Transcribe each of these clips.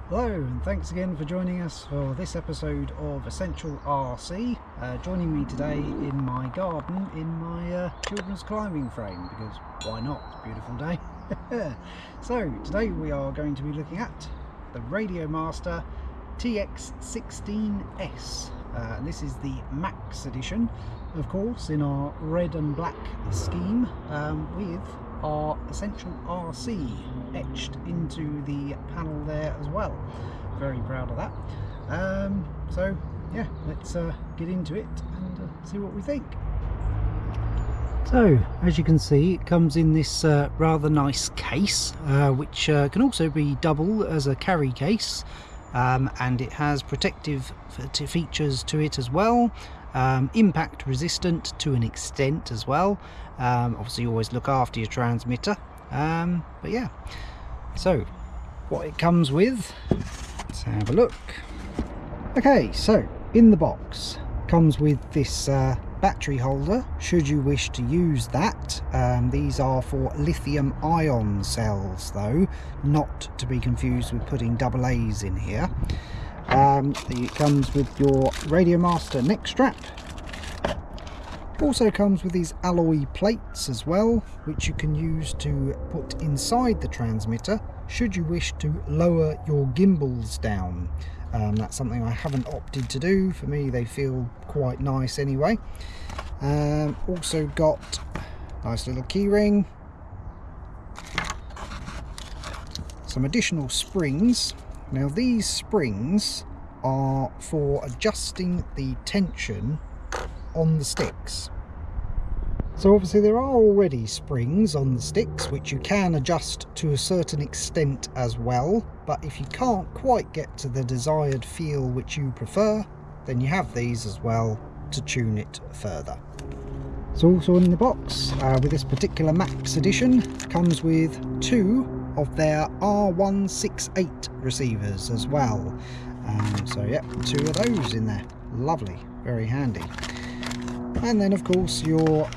Hello and thanks again for joining us for this episode of Essential RC. Joining me today in my garden in my children's climbing frame, because why not? It's a beautiful day. So today we are going to be looking at the Radiomaster TX16S, and this is the Max edition, of course, in our red and black scheme, with our Essential RC etched into the panel there as well. Very proud of that. So yeah, let's get into it and see what we think. So as you can see, it comes in this rather nice case, which can also be double as a carry case, and it has protective features to it as well. Impact resistant to an extent as well. Obviously you always look after your transmitter, but yeah, so what it comes with, let's have a look. Okay, so in the box comes with this battery holder should you wish to use that. These are for lithium ion cells though, not to be confused with putting double A's in here. It comes with your Radiomaster neck strap. Also comes with these alloy plates as well, which you can use to put inside the transmitter should you wish to lower your gimbals down. That's something I haven't opted to do. For me, they feel quite nice anyway. Also got a nice little keyring, some additional springs. Now these springs are for adjusting the tension on the sticks. So obviously there are already springs on the sticks which you can adjust to a certain extent as well, but if you can't quite get to the desired feel which you prefer, then you have these as well to tune it further. So also in the box, with this particular Max edition, comes with two of their R168 receivers as well. So yeah, two of those in there. Lovely, very handy. And then of course your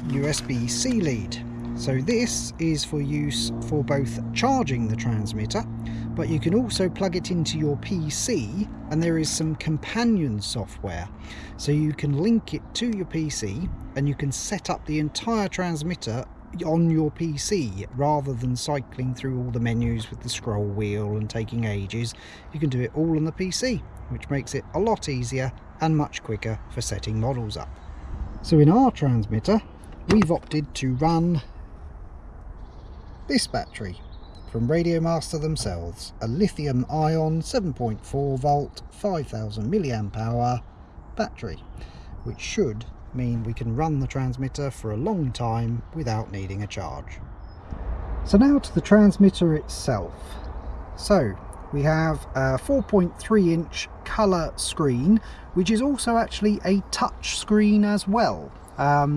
USB-C lead. So this is for use for both charging the transmitter, but you can also plug it into your PC, and there is some companion software. So you can link it to your PC and you can set up the entire transmitter on your PC rather than cycling through all the menus with the scroll wheel and taking ages. You can do it all on the PC, which makes it a lot easier and much quicker for setting models up. So in our transmitter, we've opted to run this battery from Radiomaster themselves, a lithium ion 7.4 volt 5000 milliamp hour battery, which should mean we can run the transmitter for a long time without needing a charge. So now to the transmitter itself. So we have a 4.3 inch colour screen, which is also actually a touch screen as well.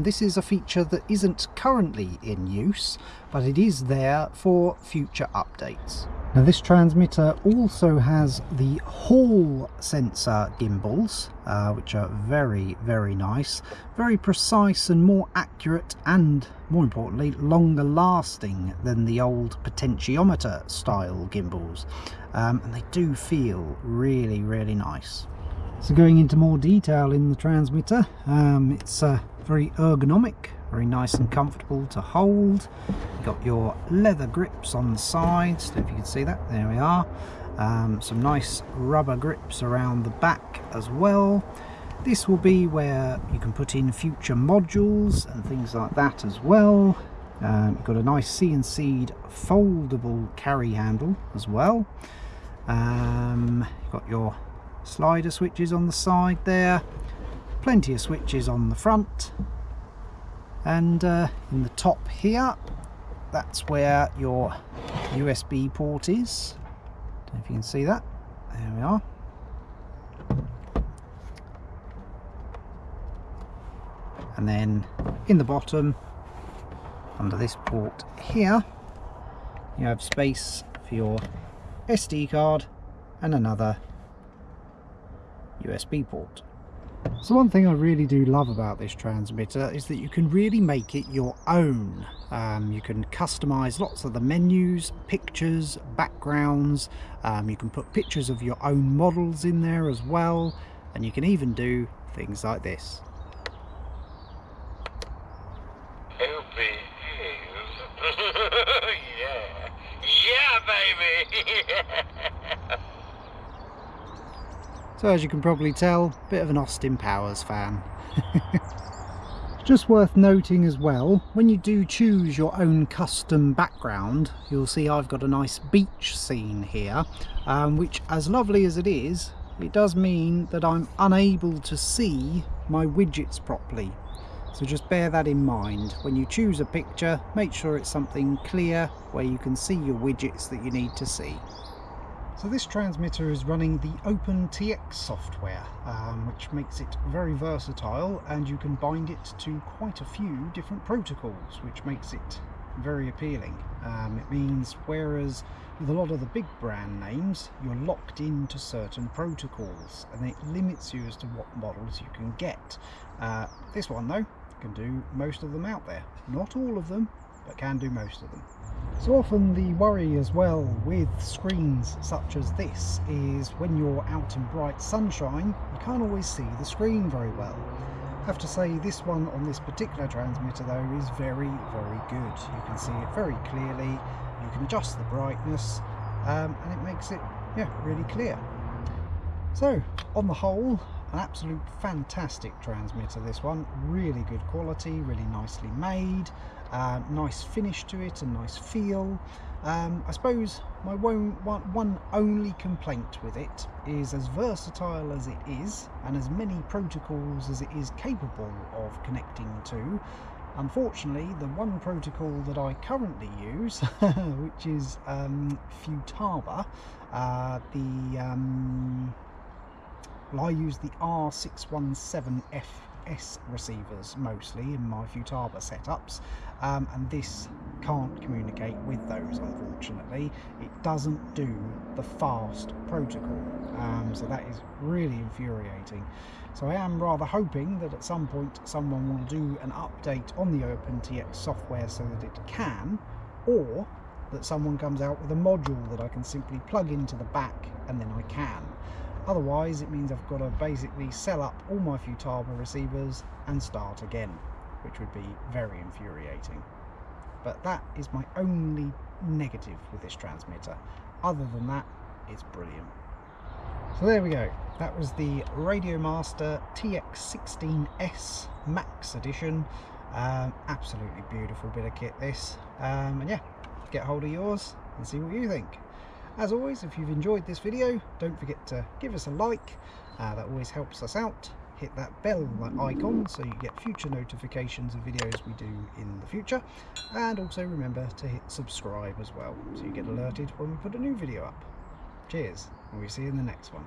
This is a feature that isn't currently in use, but it is there for future updates. Now this transmitter also has the Hall sensor gimbals, which are very, very nice, very precise and more accurate, and more importantly longer lasting than the old potentiometer style gimbals, and they do feel really, really nice. So going into more detail in the transmitter, it's very ergonomic, very nice and comfortable to hold. You've got your leather grips on the sides, don't know if you can see that, there we are. Some nice rubber grips around the back as well. This will be where you can put in future modules and things like that as well. You've got a nice CNC'd foldable carry handle as well. You've got your slider switches on the side there, plenty of switches on the front, and in the top here, that's where your USB port is. Don't know if you can see that, there we are. And then in the bottom, under this port here, you have space for your SD card and another USB port. So one thing I really do love about this transmitter is that you can really make it your own. You can customize lots of the menus, pictures, backgrounds. You can put pictures of your own models in there as well, and you can even do things like this. So as you can probably tell, bit of an Austin Powers fan. Just worth noting as well, when you do choose your own custom background, you'll see I've got a nice beach scene here, which, as lovely as it is, it does mean that I'm unable to see my widgets properly. So just bear that in mind. When you choose a picture, make sure it's something clear where you can see your widgets that you need to see. So this transmitter is running the OpenTX software, which makes it very versatile, and you can bind it to quite a few different protocols, which makes it very appealing. It means whereas with a lot of the big brand names, you're locked into certain protocols, and it limits you as to what models you can get. This one though, can do most of them out there. Not all of them, but can do most of them. So often the worry as well with screens such as this is when you're out in bright sunshine, you can't always see the screen very well. I have to say this one on this particular transmitter though is very, very good. You can see it very clearly, you can adjust the brightness, and it makes it, yeah, really clear. So on the whole, an absolute fantastic transmitter, this one. Really good quality, really nicely made, nice finish to it, a nice feel. I suppose my one only complaint with it is, as versatile as it is and as many protocols as it is capable of connecting to, unfortunately the one protocol that I currently use, which is Futaba, well, I use the R617FS receivers mostly in my Futaba setups, and this can't communicate with those, unfortunately. It doesn't do the fast protocol, so that is really infuriating. So I am rather hoping that at some point someone will do an update on the OpenTX software so that it can, or that someone comes out with a module that I can simply plug into the back and then I can. Otherwise, it means I've got to basically sell up all my Futaba receivers and start again, which would be very infuriating. But that is my only negative with this transmitter. Other than that, it's brilliant. So there we go. That was the Radiomaster TX16S MAX edition. Absolutely beautiful bit of kit, this. And yeah, get hold of yours and see what you think. As always, if you've enjoyed this video, don't forget to give us a like. That always helps us out. Hit that bell icon so you get future notifications of videos we do in the future. And also remember to hit subscribe as well, so you get alerted when we put a new video up. Cheers, and we'll see you in the next one.